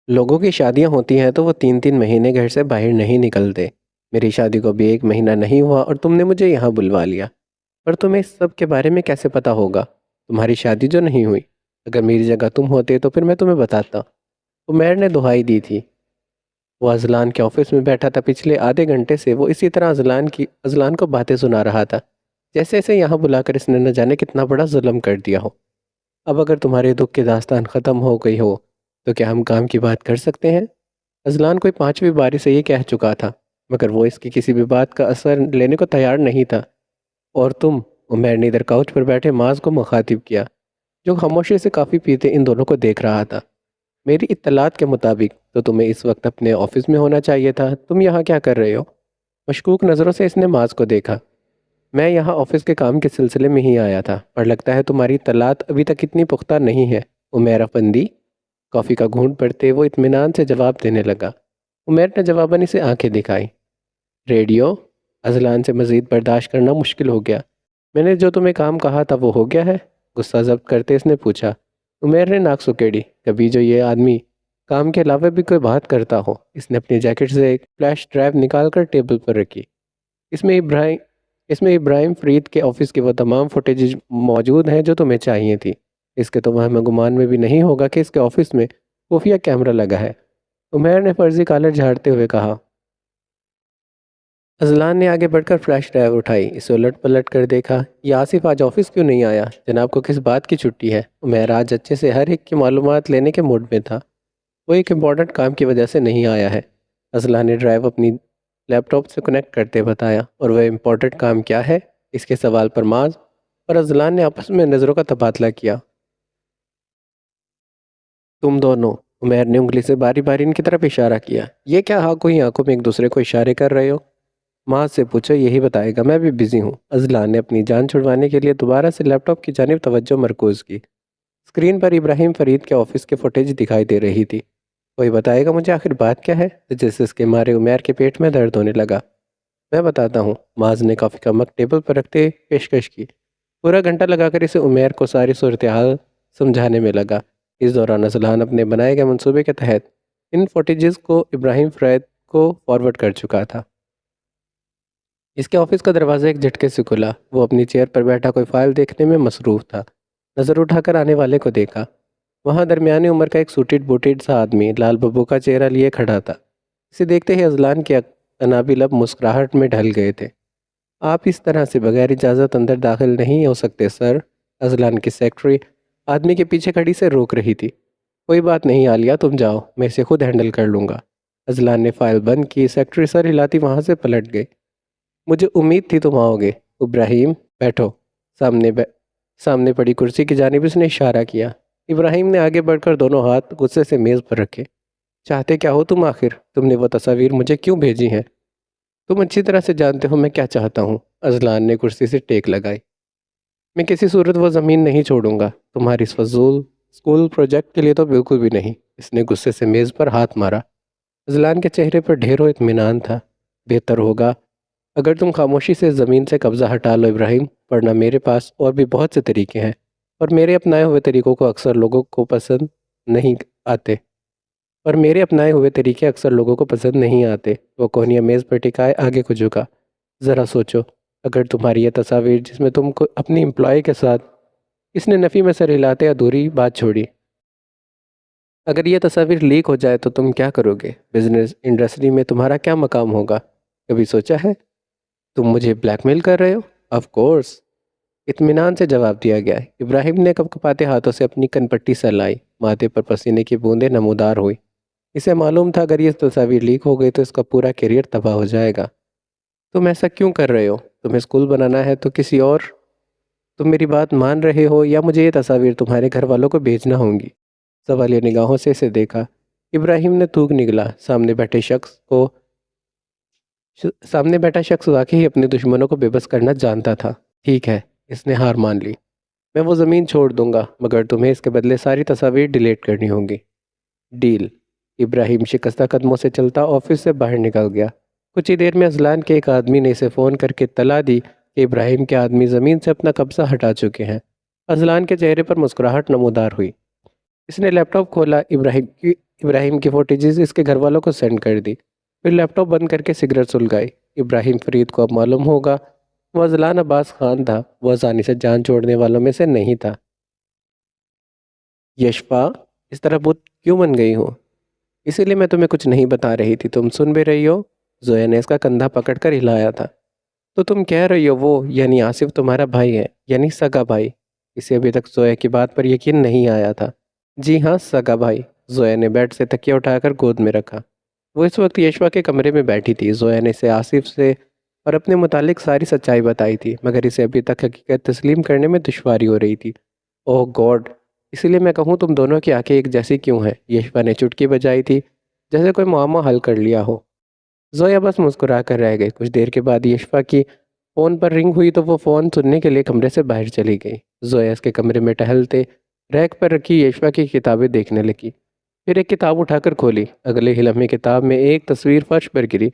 لوگوں کی شادیاں ہوتی ہیں تو وہ 3 مہینے گھر سے باہر نہیں نکلتے۔ میری شادی کو بھی 1 مہینہ نہیں ہوا اور تم نے مجھے یہاں بلوا لیا۔ پر تمہیں اس سب کے بارے میں کیسے پتہ ہوگا؟ تمہاری شادی جو نہیں ہوئی۔ اگر میری جگہ تم ہوتے تو پھر میں تمہیں بتاتا۔ عمیر نے دہائی دی تھی۔ وہ اذلان کے آفس میں بیٹھا تھا۔ پچھلے آدھے گھنٹے سے وہ اسی طرح اذلان کو باتیں سنا رہا تھا، جیسے اسے یہاں بلا کر اس نے نہ جانے کتنا بڑا ظلم کر دیا ہو۔ اب اگر تمہارے دکھ کی داستان ختم ہو گئی ہو تو کیا ہم کام کی بات کر سکتے ہیں؟ اذلان کوئی 5ویں باری سے یہ کہہ چکا تھا، مگر وہ اس کی کسی بھی بات کا اثر لینے کو تیار نہیں تھا۔ اور تم؟ عمیر نے ادھر کاؤچ پر بیٹھے معاذ کو مخاطب کیا، جو خاموشی سے کافی پیتے ان دونوں کو دیکھ رہا تھا۔ میری اطلاعات کے مطابق تو تمہیں اس وقت اپنے آفس میں ہونا چاہیے تھا۔ تم یہاں کیا کر رہے ہو؟ مشکوک نظروں سے اس نے معاذ کو دیکھا۔ میں یہاں آفس کے کام کے سلسلے میں ہی آیا تھا، پر لگتا ہے تمہاری اطلاعات ابھی تک اتنی پختہ نہیں ہے عمیر افندی۔ کافی کا گھونٹ پڑتے وہ اطمینان سے جواب دینے لگا۔ عمیر نے جواباً اسے آنکھیں دکھائی۔ ریڈیو؟ اذلان سے مزید برداشت کرنا مشکل ہو گیا۔ میں نے جو تمہیں کام کہا تھا وہ ہو گیا ہے؟ غصہ ضبط کرتے اس نے پوچھا۔ عمیر نے ناک سکیڑی۔ کبھی جو یہ آدمی کام کے علاوہ بھی کوئی بات کرتا ہو۔ اس نے اپنی جیکٹ سے ایک فلیش ڈرائیو نکال کر ٹیبل پر رکھی۔ اس میں ابراہیم فرید کے آفس کی وہ تمام فوٹیج موجود ہیں جو تمہیں چاہیے تھی۔ اس کے تو ہمیں گمان میں بھی نہیں ہوگا کہ اس کے آفس میں خفیہ کیمرہ لگا ہے، عمیر نے فرضی کالر جھاڑتے ہوئے کہا۔ اذلان نے آگے بڑھ کر فلیش ڈرائیو اٹھائی، اسے الٹ پلٹ کر دیکھا۔ یہ آصف آج آفس کیوں نہیں آیا؟ جناب کو کس بات کی چھٹی ہے؟ عمیر آج اچھے سے ہر ایک کی معلومات لینے کے موڈ میں تھا۔ وہ ایک امپورٹنٹ کام کی وجہ سے نہیں آیا ہے، اذلان نے ڈرائیو اپنی لیپ ٹاپ سے کنیکٹ کرتے بتایا۔ اور وہ امپورٹنٹ کام کیا ہے؟ اس کے سوال پر معاذ اور اذلان نے آپس میں نظروں کا تبادلہ کیا۔ تم دونوں، عمیر نے انگلی سے باری باری ان کی طرف اشارہ کیا، یہ کیا آنکھوں ہی آنکھوں میں ایک دوسرے کو اشارے کر رہے ہو؟ معاذ سے پوچھو، یہی بتائے گا، میں بھی بزی ہوں۔ اذلان نے اپنی جان چھڑوانے کے لیے دوبارہ سے لیپ ٹاپ کی جانب توجہ مرکوز کی۔ اسکرین پر ابراہیم فرید کے آفس کے فوٹیج دکھائی دے رہی تھی۔ کوئی بتائے گا مجھے آخر بات کیا ہے؟ جس اس کے مارے عمیر کے پیٹ میں درد ہونے لگا۔ میں بتاتا ہوں، معاذ نے کافی کا مگ ٹیبل پر رکھتے پیشکش کی۔ پورا گھنٹہ لگا کر اسے عمیر کو ساری صورتحال سمجھانے میں لگا۔ اس دوران اذلان اپنے بنائے گئے منصوبے کے تحت ان فوٹیجز کو ابراہیم فرید کو فارورڈ کر چکا تھا۔ اس کے آفس کا دروازہ ایک جھٹکے سے کھلا۔ وہ اپنی چیئر پر بیٹھا کوئی فائل دیکھنے میں مصروف تھا۔ نظر اٹھا کر آنے والے کو دیکھا۔ وہاں درمیانی عمر کا ایک سوٹڈ بوٹڈ سا آدمی لال ببو کا چہرہ لیے کھڑا تھا۔ اسے دیکھتے ہی اذلان کے انابی لب مسکراہٹ میں ڈھل گئے تھے۔ آپ اس طرح سے بغیر اجازت اندر داخل نہیں ہو سکتے سر، اذلان کی سیکرٹری آدمی کے پیچھے کھڑی سے روک رہی تھی۔ کوئی بات نہیں عالیہ، تم جاؤ، میں اسے خود ہینڈل کر لوں گا۔ اذلان نے فائل بند کی۔ سیکرٹری سر ہلاتی وہاں سے پلٹ گئی۔ مجھے امید تھی تم آؤ گے۔ ابراہیم بیٹھو۔ سامنے پڑی کرسی کی جانب اس نے اشارہ کیا۔ ابراہیم نے آگے بڑھ کر دونوں ہاتھ غصے سے میز پر رکھے۔ چاہتے کیا ہو تم آخر؟ تم نے وہ تصاویر مجھے کیوں بھیجی ہیں؟ تم اچھی طرح سے جانتے ہو میں کیا چاہتا ہوں۔ اذلان نے کرسی سے ٹیک لگائی۔ میں کسی صورت وہ زمین نہیں چھوڑوں گا، تمہاری اس فضول اسکول پروجیکٹ کے لیے تو بالکل بھی نہیں۔ اس نے غصے سے میز پر ہاتھ مارا۔ اذلان کے چہرے پر ڈھیروں اطمینان تھا۔ بہتر ہوگا اگر تم خاموشی سے زمین سے قبضہ ہٹا لو ابراہیم، ورنہ میرے پاس اور بھی بہت سے طریقے ہیں، اور میرے اپنائے ہوئے طریقوں کو اکثر لوگوں کو پسند نہیں آتے۔ وہ کوہنیاں میز پر ٹکائے آگے کو جھکا۔ ذرا سوچو، اگر تمہاری یہ تصاویر جس میں تم کو اپنی امپلائی کے ساتھ، اس نے نفی میں سر ہلاتے ادھوری بات چھوڑی، اگر یہ تصاویر لیک ہو جائے تو تم کیا کرو گے؟ بزنس انڈسٹری میں تمہارا کیا مقام ہوگا؟ کبھی سوچا ہے؟ تم مجھے بلیک میل کر رہے ہو؟ آف کورس، اطمینان سے جواب دیا گیا۔ ابراہیم نے کپکپاتے ہاتھوں سے اپنی کن پٹی سلائی۔ ماتھے پر پسینے کی بوندیں نمودار ہوئی۔ اسے معلوم تھا اگر یہ تصاویر لیک ہو گئی تو اس کا پورا کیریئر تباہ ہو جائے گا۔ تم ایسا کیوں کر رہے ہو؟ تمہیں اسکول بنانا ہے تو کسی اور؟ تم میری بات مان رہے ہو یا مجھے یہ تصاویر تمہارے گھر والوں کو بھیجنا ہوں گی؟ سوالیہ نگاہوں سے اسے دیکھا۔ ابراہیم نے تھوک نگلا۔ سامنے بیٹھا شخص واقعی اپنے دشمنوں کو بے بس کرنا جانتا تھا۔ ٹھیک ہے، اس نے ہار مان لی۔ میں وہ زمین چھوڑ دوں گا، مگر تمہیں اس کے بدلے ساری تصاویر ڈیلیٹ کرنی ہوں گی۔ ڈیل۔ ابراہیم شکستہ قدموں سے چلتا آفس سے باہر نکل گیا۔ کچھ ہی دیر میں اذلان کے ایک آدمی نے اسے فون کر کے اطلاع دی کہ ابراہیم کے آدمی زمین سے اپنا قبضہ ہٹا چکے ہیں۔ اذلان کے چہرے پر مسکراہٹ نمودار ہوئی۔ اس نے لیپ ٹاپ کھولا۔ ابراہیم کی ابراہیم کی فوٹیجز اس کے گھر والوں کو سینڈ کر دی، پھر لیپ ٹاپ بند کر کے سگریٹ سلگائی۔ ابراہیم فرید کو اب معلوم ہوگا وہ اذلان عباس خان تھا، وہ آسانی سے جان چھوڑنے والوں میں سے نہیں تھا۔ یشفا، اس طرح بت کیوں بن گئی ہو؟ اسی لیے میں تمہیں کچھ نہیں بتا رہی تھی، تم سن بھی رہی ہو؟ زویا نے اس کا کندھا پکڑ کر ہلایا تھا۔ تو تم کہہ رہی ہو وہ یعنی آصف تمہارا بھائی ہے، یعنی سگا بھائی؟ اسے ابھی تک زویا کی بات پر یقین نہیں آیا تھا۔ جی ہاں، سگا بھائی۔ زویا نے بیڈ سے تکیہ اٹھا کر گود میں رکھا۔ وہ اس وقت یشوا کے کمرے میں بیٹھی تھی۔ زویا نے اسے آصف سے اور اپنے متعلق ساری سچائی بتائی تھی، مگر اسے ابھی تک حقیقت تسلیم کرنے میں دشواری ہو رہی تھی۔ اوہ گاڈ، اسی لیے میں کہوں تم دونوں کی آنکھیں ایک جیسی کیوں ہیں؟ یشوا نے چٹکی بجائی تھی جیسے کوئی معمہ حل کر لیا ہو۔ زویا بس مسکرا کر رہ گئی۔ کچھ دیر کے بعد یشوا کی فون پر رنگ ہوئی تو وہ فون سننے کے لیے کمرے سے باہر چلی گئی۔ زویا اس کے کمرے میں ٹہلتے ریک پر رکھی یشوا کی کتابیں دیکھنے لگی، پھر ایک کتاب اٹھا کر کھولی۔ اگلے ہی لمحے کتاب میں ایک تصویر فرش پر گری۔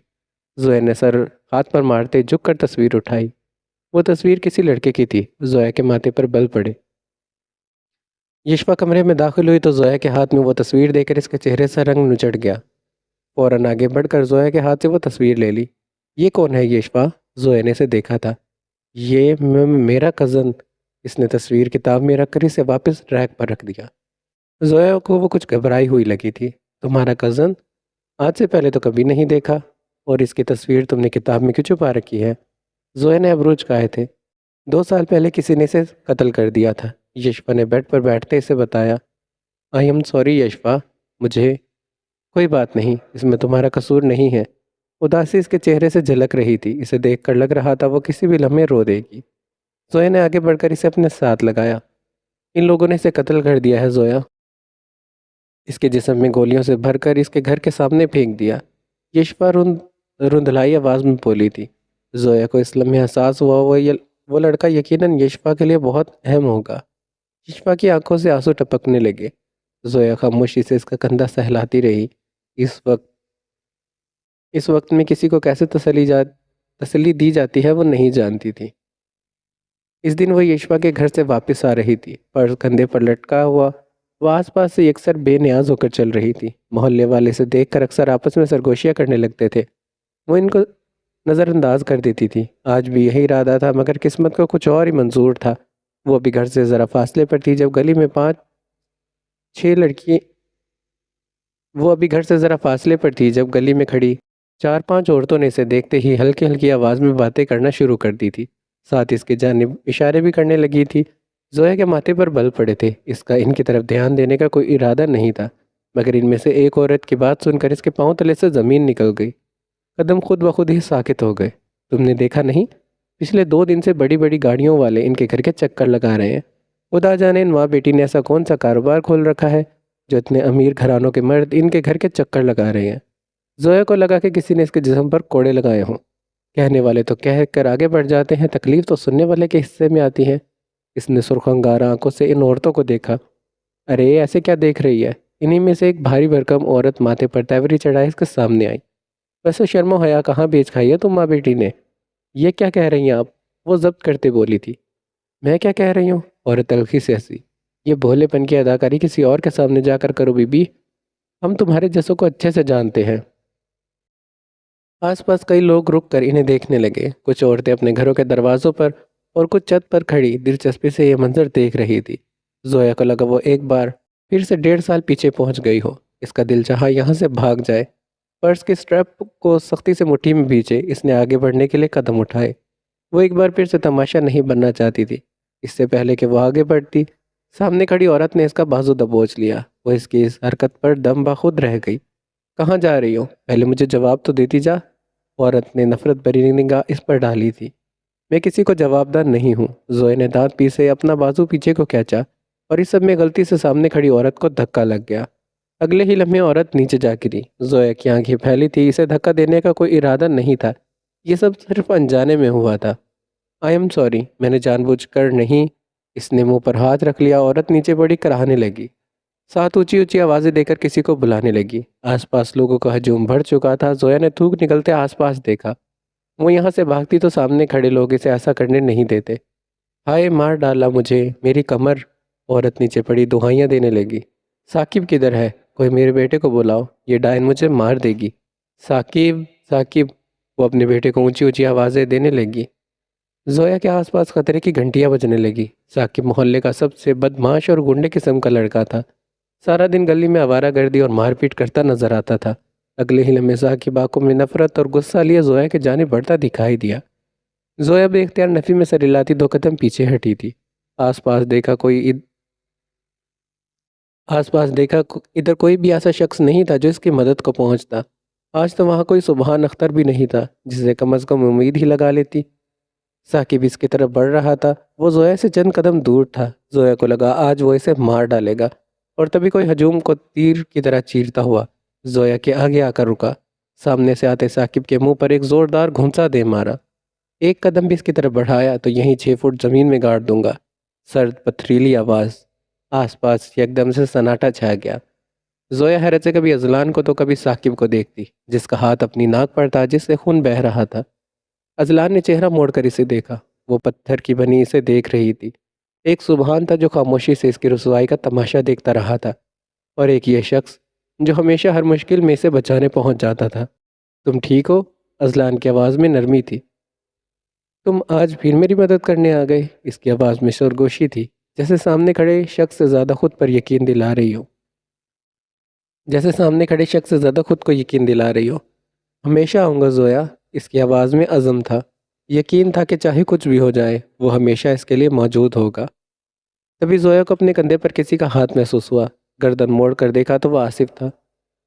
زویا نے سر ہاتھ پر مارتے جھک کر تصویر اٹھائی۔ وہ تصویر کسی لڑکے کی تھی۔ زویا کے ماتھے پر بل پڑے۔ یشوا کمرے میں داخل ہوئی تو زویا کے ہاتھ میں وہ تصویر دے کر اس کے چہرے سے رنگ نچڑ گیا۔ فوراً آگے بڑھ کر زویا کے ہاتھ سے وہ تصویر لے لی۔ یہ کون ہے یشوا؟ زویا نے اسے دیکھا تھا۔ یہ میرا کزن۔ اس نے تصویر کتاب میں رکھ کر اسے واپس ریک پر رکھ دیا۔ زویا کو وہ کچھ گھبرائی ہوئی لگی تھی۔ تمہارا کزن؟ آج سے پہلے تو کبھی نہیں دیکھا، اور اس کی تصویر تم نے کتاب میں کیوں چھپا رکھی ہے؟ زویا نے ابروج چکائے تھے۔ 2 سال پہلے کسی نے اسے قتل کر دیا تھا، یشوا نے بیڈ پر بیٹھتے اسے بتایا۔ آئی ایم سوری یشوا، مجھے کوئی بات نہیں، اس میں تمہارا قصور نہیں ہے۔ اداسی اس کے چہرے سے جھلک رہی تھی، اسے دیکھ کر لگ رہا تھا وہ کسی بھی لمحے رو دے گی۔ زویا نے آگے بڑھ کر اسے اپنے ساتھ لگایا۔ ان لوگوں نے اسے قتل کر دیا ہے زویا، اس کے جسم میں گولیوں سے بھر کر اس کے گھر کے سامنے پھینک دیا، یشوا رندھلائی آواز میں بولی تھی۔ زویا کو اس لمحے احساس ہوا وہ لڑکا یقیناً یشوا کے لیے بہت اہم ہوگا۔ یشوا کی آنکھوں سے آنسو ٹپکنے لگے۔ زویا خاموشی سے اس کا کندھا سہلاتی رہی۔ اس وقت میں کسی کو کیسے تسلی دی جاتی ہے وہ نہیں جانتی تھی۔ اس دن وہ یشوا کے گھر سے واپس آ رہی تھی، پرس کندھے پر لٹکا ہوا۔ وہ آس پاس سے یکسر بے نیاز ہو کر چل رہی تھی۔ محلے والے سے دیکھ کر اکثر آپس میں سرگوشیاں کرنے لگتے تھے، وہ ان کو نظر انداز کر دیتی تھی۔ آج بھی یہی ارادہ تھا، مگر قسمت کو کچھ اور ہی منظور تھا۔ وہ ابھی گھر سے ذرا فاصلے پر تھی جب گلی میں 4-5 عورتوں نے اسے دیکھتے ہی ہلکی ہلکی آواز میں باتیں کرنا شروع کر دی تھی، ساتھ اس کے جانب اشارے بھی کرنے لگی تھی۔ زویا کے ماتھے پر بل پڑے تھے، اس کا ان کی طرف دھیان دینے کا کوئی ارادہ نہیں تھا، مگر ان میں سے ایک عورت کی بات سن کر اس کے پاؤں تلے سے زمین نکل گئی۔ قدم خود بخود ہی ساکت ہو گئے۔ تم نے دیکھا نہیں؟ پچھلے 2 دن سے بڑی بڑی گاڑیوں والے ان کے گھر کے چکر لگا رہے ہیں۔ خدا جانے ان ماں بیٹی نے ایسا کون سا کاروبار کھول رکھا ہے جو اتنے امیر گھرانوں کے مرد ان کے گھر کے چکر لگا رہے ہیں۔ زویا کو لگا کہ کسی نے اس کے جسم پر کوڑے لگائے ہوں۔ کہنے والے تو کہہ کر آگے بڑھ جاتے ہیں، تکلیف تو سننے والے کے حصے میں آتی ہے۔ اس نے سرخ انگارہ آنکھوں سے ان عورتوں کو دیکھا۔ ارے ایسے کیا دیکھ رہی ہے؟ انہی میں سے ایک بھاری بھرکم عورت ماتھے پر تیوری چڑھائے اس کے سامنے آئی۔ ویسے شرم و حیا کہاں بیچ کھائی ہے تم ماں بیٹی نے؟ یہ کیا کہہ رہی ہیں آپ؟ وہ ضبط کرتے بولی تھی۔ میں کیا کہہ رہی ہوں؟ عورت تلخی سے ہنسی۔ یہ بھولے پن کی اداکاری کسی اور کے سامنے جا کر کرو بی بی، ہم تمہارے جیسوں کو اچھے سے جانتے ہیں۔ آس پاس کئی لوگ رک کر انہیں دیکھنے لگے، کچھ عورتیں اپنے گھروں کے دروازوں پر اور کچھ چھت پر کھڑی دلچسپی سے یہ منظر دیکھ رہی تھی۔ زویا کو لگا وہ ایک بار پھر سے 1.5 سال پیچھے پہنچ گئی ہو۔ اس کا دل چاہا یہاں سے بھاگ جائے۔ پرس کے سٹریپ کو سختی سے مٹھی میں بھیجے اس نے آگے بڑھنے کے لیے قدم اٹھائے۔ وہ ایک بار پھر سے تماشا نہیں بننا چاہتی تھی۔ اس سے پہلے کہ وہ آگے بڑھتی، سامنے کھڑی عورت نے اس کا بازو دبوچ لیا۔ وہ اس کی اس حرکت پر دم بخود رہ گئی۔ کہاں جا رہی ہو؟ پہلے مجھے جواب تو دیتی جا۔ عورت نے نفرت بھری نگاہ اس پر ڈالی تھی۔ میں کسی کو جواب دہ نہیں ہوں۔ زویا نے دانت پیسے اپنا بازو پیچھے کو کھینچا اور اس سب میں غلطی سے سامنے کھڑی عورت کو دھکا لگ گیا۔ اگلے ہی لمحے عورت نیچے جا گری۔ زویا کی آنکھیں پھیلی تھی، اسے دھکا دینے کا کوئی ارادہ نہیں تھا، یہ سب صرف انجانے میں ہوا تھا۔ آئی ایم سوری، میں نے جان بوجھ کر نہیں۔ اس نے منہ پر ہاتھ رکھ لیا۔ عورت نیچے بڑی کراہنے لگی، ساتھ اونچی اونچی آوازیں دے کر کسی کو بلانے لگی۔ آس پاس لوگوں کا ہجوم بڑھ چکا تھا۔ زویا نے تھوک نکلتے آس پاس دیکھا۔ وہ یہاں سے بھاگتی تو سامنے کھڑے لوگ اسے ایسا کرنے نہیں دیتے۔ ہائے مار ڈالا مجھے، میری کمر۔ عورت نیچے پڑی دہائیاں دینے لگی۔ ثاقب کدھر ہے؟ کوئی میرے بیٹے کو بلاؤ، یہ ڈائن مجھے مار دے گی۔ ثاقب، ثاقب، وہ اپنے بیٹے کو اونچی اونچی آوازیں دینے لگی۔ زویا کے آس پاس خطرے کی گھنٹیاں بجنے لگی۔ ثاقب محلے کا سب سے بدمعاش اور گنڈے قسم کا لڑکا تھا۔ سارا دن گلی میں آوارہ گردی اور مار پیٹ کرتا نظر آتا تھا۔ اگلے ہی لمحے ثاقب آنکھوں میں نفرت اور غصہ لیے زویا کی جانب بڑھتا دکھائی دیا۔ زویا بے اختیار نفی میں سر ہلاتی 2 قدم پیچھے ہٹی تھی۔ آس پاس دیکھا ادھر کوئی بھی ایسا شخص نہیں تھا جو اس کی مدد کو پہنچتا۔ آج تو وہاں کوئی سبحان اختر بھی نہیں تھا جسے کم از کم امید ہی لگا لیتی۔ ثاقب اس کی طرف بڑھ رہا تھا، وہ زویا سے چند قدم دور تھا۔ زویا کو لگا آج وہ اسے مار ڈالے گا، اور تبھی کوئی ہجوم کو تیر کی طرح چیرتا ہوا زویا کے آگے آ کر رکا۔ سامنے سے آتے ثاقب کے منہ پر ایک زوردار گھونسا دے مارا۔ ایک قدم بھی اس کی طرف بڑھایا تو یہیں 6 فٹ زمین میں گاڑ دوں گا۔ سرد پتھریلی آواز، آس پاس یکدم سے سناٹا چھا گیا۔ زویا حیرت سے کبھی اذلان کو تو کبھی ثاقب کو دیکھتی، جس کا ہاتھ اپنی ناک پر تھا، جس سے خون بہہ رہا تھا۔ اذلان نے چہرہ موڑ کر اسے دیکھا۔ وہ پتھر کی بنی اسے دیکھ رہی تھی۔ ایک سبحان تھا جو خاموشی سے اس کی رسوائی کا تماشا دیکھتا رہا تھا، اور ایک یہ شخص جو ہمیشہ ہر مشکل میں اسے بچانے پہنچ جاتا تھا۔ تم ٹھیک ہو؟ اذلان کی آواز میں نرمی تھی۔ تم آج پھر میری مدد کرنے آ گئے؟ اس کی آواز میں سرگوشی تھی، جیسے سامنے کھڑے شخص سے زیادہ خود پر یقین دلا رہی ہو۔ ہمیشہ آؤں گا زویا۔ اس کی آواز میں عزم تھا، یقین تھا کہ چاہے کچھ بھی ہو جائے وہ ہمیشہ اس کے لیے موجود ہوگا۔ تبھی زویا کو اپنے کندھے پر کسی کا ہاتھ محسوس ہوا۔ گردن موڑ کر دیکھا تو وہ آصف تھا۔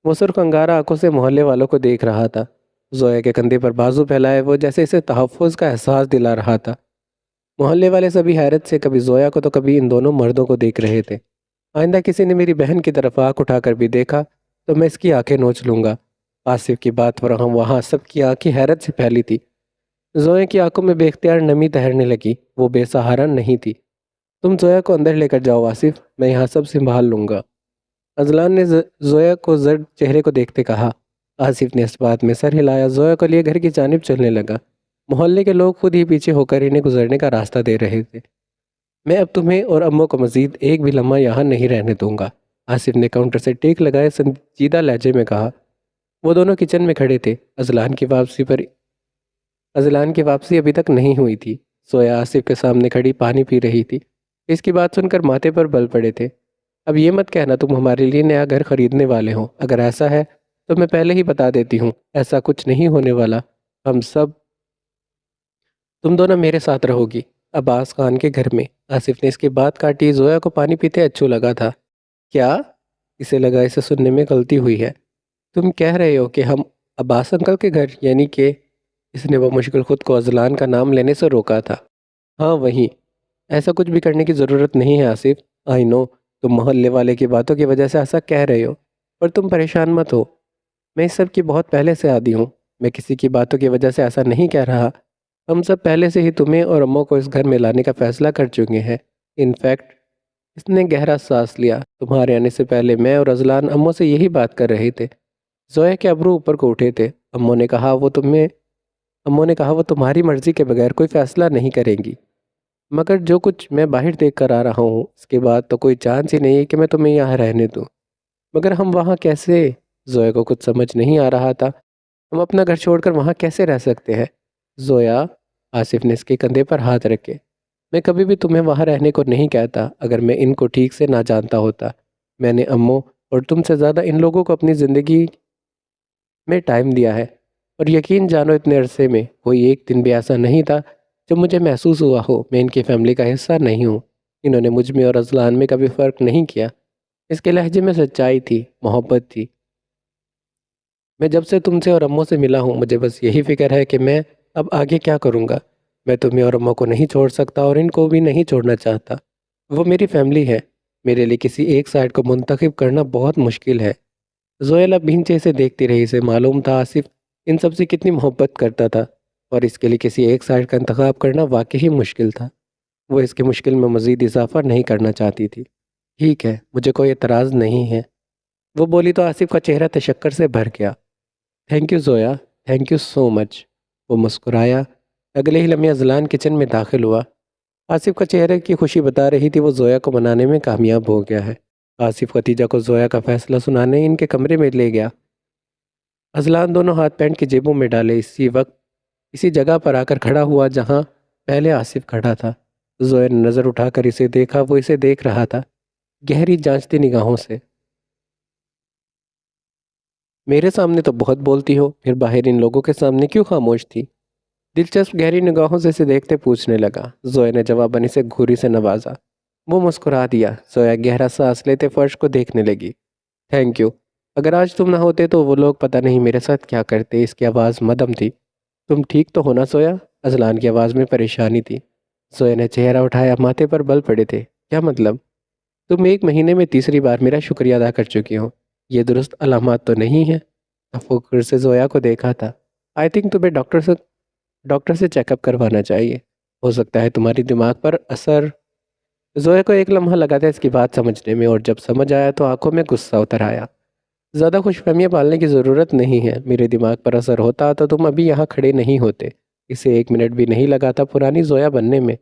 وہ سرخ انگارہ آنکھوں سے محلے والوں کو دیکھ رہا تھا۔ زویا کے کندھے پر بازو پھیلائے وہ جیسے اسے تحفظ کا احساس دلا رہا تھا۔ محلے والے سبھی حیرت سے کبھی زویا کو تو کبھی ان دونوں مردوں کو دیکھ رہے تھے۔ آئندہ کسی نے میری بہن کی طرف آنکھ اٹھا کر بھی دیکھا تو میں اس کی آنکھیں نوچ لوں گا۔ آصف کی بات پر ہم وہاں سب کی آنکھیں حیرت سے پھیلی تھی۔ زویا کی آنکھوں میں بے اختیار نمی تہرنے لگی۔ وہ بے سہارا نہیں تھی۔ تم زویا کو اندر لے کر جاؤ آصف، میں یہاں سب سنبھال لوں گا، اذلان نے زویا کو زرد چہرے کو دیکھتے کہا۔ آصف نے اس بات میں سر ہلایا، زویا کو لیے گھر کی جانب چلنے لگا۔ محلے کے لوگ خود ہی پیچھے ہو کر انہیں گزرنے کا راستہ دے رہے تھے۔ میں اب تمہیں اور اموں کو مزید ایک بھی لمحہ یہاں نہیں رہنے دوں گا، آصف نے کاؤنٹر سے ٹیک لگائے سنجیدہ لہجے میں کہا۔ وہ دونوں کچن میں کھڑے تھے۔ اذلان کی واپسی ابھی تک نہیں ہوئی تھی۔ زویا آصف کے سامنے کھڑی پانی پی رہی تھی۔ اس کی بات سن کر ماتھے پر بل پڑے تھے۔ اب یہ مت کہنا تم ہمارے لیے نیا گھر خریدنے والے ہو۔ اگر ایسا ہے تو میں پہلے ہی بتا دیتی ہوں، ایسا کچھ نہیں ہونے والا۔ تم دونوں میرے ساتھ رہو گی، عباس خان کے گھر میں۔ آصف نے اس کی بات کاٹی۔ زویا کو پانی پیتے اچھو لگا تھا۔ کیا؟ اسے لگا اسے سننے میں غلطی ہوئی ہے۔ تم کہہ رہے ہو کہ ہم عباس انکل کے گھر، یعنی کہ اس نے وہ مشکل خود کو اذلان کا نام لینے سے روکا تھا۔ ہاں وہیں۔ ایسا کچھ بھی کرنے کی ضرورت نہیں ہے آصف۔ آئی نو تم محلے والے کی باتوں کی وجہ سے ایسا کہہ رہے ہو، پر تم پریشان مت ہو، میں اس سب کی بہت پہلے سے عادی ہوں۔ میں کسی کی باتوں کی وجہ سے ایسا نہیں کہہ رہا۔ ہم سب پہلے سے ہی تمہیں اور اموں کو اس گھر میں لانے کا فیصلہ کر چکے ہیں۔ انفیکٹ، اس نے گہرا سانس لیا، تمہارے آنے سے پہلے میں اور اذلان اموں سے یہی بات کر رہے تھے۔ زویا کے ابرو اوپر کو اٹھے تھے۔ اموں نے کہا وہ تمہاری مرضی کے بغیر کوئی فیصلہ نہیں کریں گی، مگر جو کچھ میں باہر دیکھ کر آ رہا ہوں اس کے بعد تو کوئی چانس ہی نہیں ہے کہ میں تمہیں یہاں رہنے دوں۔ مگر ہم وہاں کیسے؟ زویا کو کچھ سمجھ نہیں آ رہا تھا۔ ہم اپنا گھر چھوڑ کر وہاں کیسے رہ سکتے ہیں؟ زویا، آصف نے اس کے کندھے پر ہاتھ رکھے، میں کبھی بھی تمہیں وہاں رہنے کو نہیں کہتا۔ اگر میں ان کو ٹھیک سے نہ جانتا ہوتا، میں نے اموں اور تم سے زیادہ ان لوگوں کو اپنی زندگی میں ٹائم دیا ہے، اور یقین جانو اتنے عرصے میں کوئی ایک دن بھی ایسا نہیں تھا جو مجھے محسوس ہوا ہو میں ان کی فیملی کا حصہ نہیں ہوں۔ انہوں نے مجھ میں اور اذلان میں کبھی فرق نہیں کیا۔ اس کے لہجے میں سچائی تھی، محبت تھی۔ میں جب سے تم سے اور اموں سے ملا ہوں مجھے بس یہی فکر ہے کہ میں اب آگے کیا کروں گا۔ میں تمہیں اور اموں کو نہیں چھوڑ سکتا اور ان کو بھی نہیں چھوڑنا چاہتا۔ وہ میری فیملی ہے، میرے لیے کسی ایک سائڈ کو منتخب کرنا بہت مشکل ہے۔ زویلا بھینچے سے دیکھتی رہی، اسے معلوم تھا آصف ان سب سے کتنی محبت کرتا تھا، اور اس کے لیے کسی ایک سائڈ کا انتخاب کرنا واقعی مشکل تھا۔ وہ اس کے مشکل میں مزید اضافہ نہیں کرنا چاہتی تھی۔ ٹھیک ہے، مجھے کوئی اعتراض نہیں ہے، وہ بولی تو آصف کا چہرہ تشکر سے بھر گیا۔ Thank you Zoya, thank you so much, وہ مسکرایا۔ اگلے ہی لمحے اذلان کچن میں داخل ہوا۔ آصف کا چہرے کی خوشی بتا رہی تھی وہ زویا کو منانے میں کامیاب ہو گیا ہے۔ آصف ختیجہ کو زویا کا فیصلہ سنانے ان کے کمرے میں لے گیا۔ اذلان دونوں ہاتھ پینٹ کی جیبوں میں ڈالے اسی وقت اسی جگہ پر آ کر کھڑا ہوا جہاں پہلے آصف کھڑا تھا۔ زویا نے نظر اٹھا کر اسے دیکھا، وہ اسے دیکھ رہا تھا گہری جانچتی نگاہوں سے۔ میرے سامنے تو بہت بولتی ہو، پھر باہر ان لوگوں کے سامنے کیوں خاموش تھی؟ دلچسپ گہری نگاہوں سے اسے دیکھتے پوچھنے لگا۔ زویا نے جواباً اسے گھوری سے نوازا۔ وہ مسکرا دیا۔ زویا گہرا سانس لیتے فرش کو دیکھنے لگی۔ Thank you. اگر آج تم نہ ہوتے تو وہ لوگ پتہ نہیں میرے ساتھ کیا کرتے۔ اس کی آواز مدھم تھی۔ تم ٹھیک تو ہو نا زویا؟ اذلان کی آواز میں پریشانی تھی۔ زویا نے چہرہ اٹھایا، ماتھے پر بل پڑے تھے۔ کیا مطلب؟ تم 1 مہینے میں تیسری بار میرا شکریہ ادا کر چکی ہو۔ یہ درست علامات تو نہیں ہیں؟ تفکر سے زویا کو دیکھا تھا۔ آئی تھنک تمہیں ڈاکٹر سے چیک اپ کروانا چاہیے۔ ہو سکتا ہے تمہاری دماغ پر اثر۔ زویا کو ایک لمحہ لگا تھا اس کی بات سمجھنے میں، اور جب سمجھ آیا تو آنکھوں میں غصہ اتر آیا۔ زیادہ خوش فہمیاں پالنے کی ضرورت نہیں ہے۔ میرے دماغ پر اثر ہوتا تو تم ابھی یہاں کھڑے نہیں ہوتے۔ اسے 1 منٹ بھی نہیں لگا تھا پرانی زویا بننے میں۔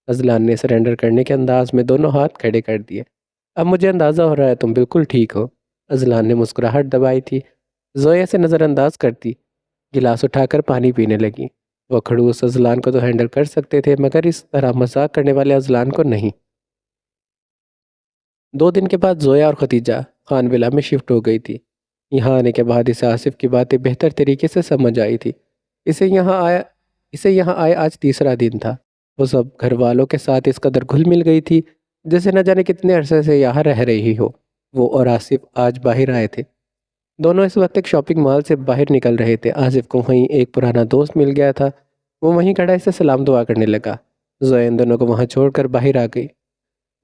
اذلان نے سرنڈر کرنے کے انداز میں دونوں ہاتھ کھڑے کر دیے۔ اب مجھے اندازہ ہو رہا ہے تم بالکل ٹھیک ہو۔ اذلان نے مسکراہٹ دبائی تھی۔ زویا سے نظر انداز کرتی گلاس اٹھا کر پانی پینے لگی۔ وہ خڑوس اذلان کو تو ہینڈل کر سکتے تھے، مگر اس طرح مذاق کرنے والے اذلان کو نہیں۔ 2 دن کے بعد زویا اور ختیجہ خان ولا میں شفٹ ہو گئی تھی۔ یہاں آنے کے بعد اسے آصف کی باتیں بہتر طریقے سے سمجھ آئی تھی۔ اسے یہاں آئے آج تیسرا دن تھا۔ وہ سب گھر والوں کے ساتھ اس قدر گھل مل گئی تھی جیسے نہ جانے کتنے عرصے سے یہاں رہ رہی ہو۔ وہ اور آصف آج باہر آئے تھے۔ دونوں اس وقت ایک شاپنگ مال سے باہر نکل رہے تھے۔ آصف کو وہیں ایک پرانا دوست مل گیا تھا۔ وہ وہیں کھڑا اسے سلام دعا کرنے لگا۔ زویا ان دونوں کو وہاں چھوڑ کر باہر آ گئی۔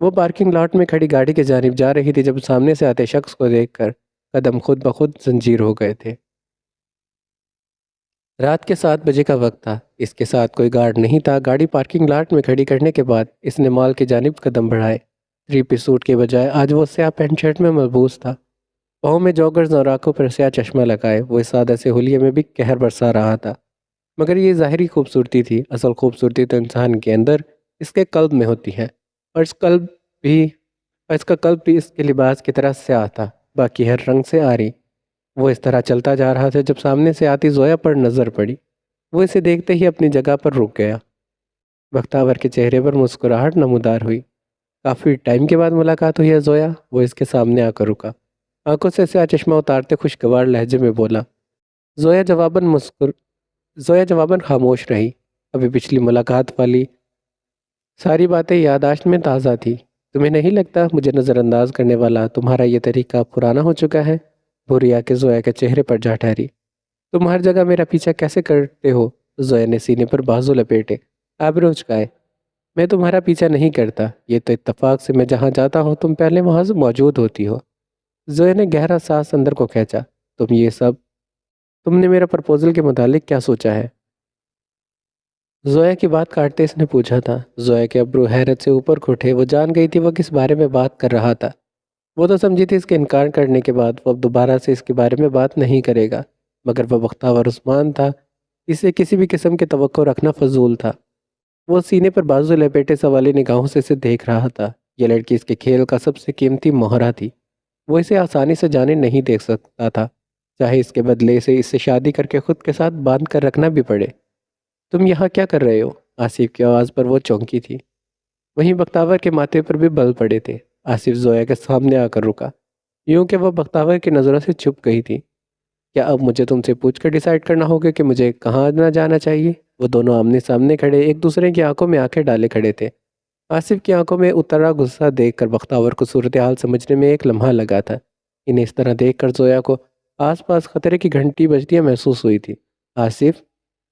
وہ پارکنگ لاٹ میں کھڑی گاڑی کی جانب جا رہی تھی جب سامنے سے آتے شخص کو دیکھ کر قدم خود بخود زنجیر ہو گئے تھے۔ رات کے 7 بجے کا وقت تھا۔ اس کے ساتھ کوئی گارڈ نہیں تھا۔ گاڑی پارکنگ لاٹ میں کھڑی کرنے کے بعد اس نے مال کی جانب قدم بڑھائے۔ 3 پیس سوٹ کے بجائے آج وہ سیاہ پینٹ شرٹ میں ملبوس تھا۔ پاؤں میں جوگرز اور آنکھوں پر سیاہ چشمہ لگائے وہ اس سادہ سے حلیے میں بھی قہر برسا رہا تھا۔ مگر یہ ظاہری خوبصورتی تھی، اصل خوبصورتی تو انسان کے اندر اس کے قلب میں ہوتی ہے، اور اس کا قلب بھی اس کے لباس کی طرح سیاہ تھا، باقی ہر رنگ سے آری۔ وہ اس طرح چلتا جا رہا تھا جب سامنے سے آتی زویا پر نظر پڑی۔ وہ اسے دیکھتے ہی اپنی جگہ پر رک گیا۔ بختاور کے چہرے پر مسکراہٹ نمودار ہوئی۔ کافی ٹائم کے بعد ملاقات ہوئی ہے زویا؟ وہ اس کے سامنے آ کر رکا۔ آنکھوں سے سیاہ چشمہ اتارتے خوشگوار لہجے میں بولا۔ زویا جواباً خاموش رہی۔ ابھی پچھلی ملاقات والی ساری باتیں یادداشت میں تازہ تھی۔ تمہیں نہیں لگتا مجھے نظر انداز کرنے والا تمہارا یہ طریقہ پرانا ہو چکا ہے؟ بری آ کے زویا کے چہرے پر جا ٹھہری۔ تم ہر جگہ میرا پیچھا کیسے کرتے ہو؟ زویا نے سینے پر بازو لپیٹے، آبرو چکائے۔ میں تمہارا پیچھا نہیں کرتا، یہ تو اتفاق سے میں جہاں جاتا ہوں تم پہلے وہاں سے موجود ہوتی ہو۔ زویا نے گہرا سانس اندر کو کھینچا۔ تم نے میرا پرپوزل کے متعلق کیا سوچا ہے؟ زویا کی بات کاٹتے اس نے پوچھا تھا۔ زویا کے ابرو حیرت سے اوپر کو اٹھے۔ وہ جان گئی تھی وہ کس بارے میں بات کر رہا تھا۔ وہ تو سمجھی تھی اس کے انکار کرنے کے بعد وہ اب دوبارہ سے اس کے بارے میں بات نہیں کرے گا، مگر وہ بختاور عثمان تھا، اسے کسی بھی قسم کی توقع رکھنا فضول تھا۔ وہ سینے پر بازو لپیٹے سوالی نگاہوں سے اسے دیکھ رہا تھا۔ یہ لڑکی اس کے کھیل کا سب سے قیمتی مہرہ تھی۔ وہ اسے آسانی سے جانے نہیں دیکھ سکتا تھا، چاہے اس کے بدلے اس سے شادی کر کے خود کے ساتھ باندھ کر رکھنا بھی پڑے۔ تم یہاں کیا کر رہے ہو؟ آصف کی آواز پر وہ چونکی تھی۔ وہیں بختاور کے ماتھے پر بھی بل پڑے تھے۔ آصف زویا کے سامنے آ کر رکا، یوں کہ وہ بختاور کی نظروں سے چھپ گئی تھی۔ کیا اب مجھے تم سے پوچھ کر ڈیسائیڈ کرنا ہوگا کہ مجھے کہاں نہ جانا چاہیے؟ وہ دونوں آمنے سامنے کھڑے ایک دوسرے کی آنکھوں میں آنکھیں ڈالے کھڑے تھے۔ آصف کی آنکھوں میں اترا غصہ دیکھ کر بختاور کو صورتحال سمجھنے میں ایک لمحہ لگا تھا۔ انہیں اس طرح دیکھ کر زویا کو آس پاس خطرے کی گھنٹی بجتی محسوس ہوئی تھی۔ آصف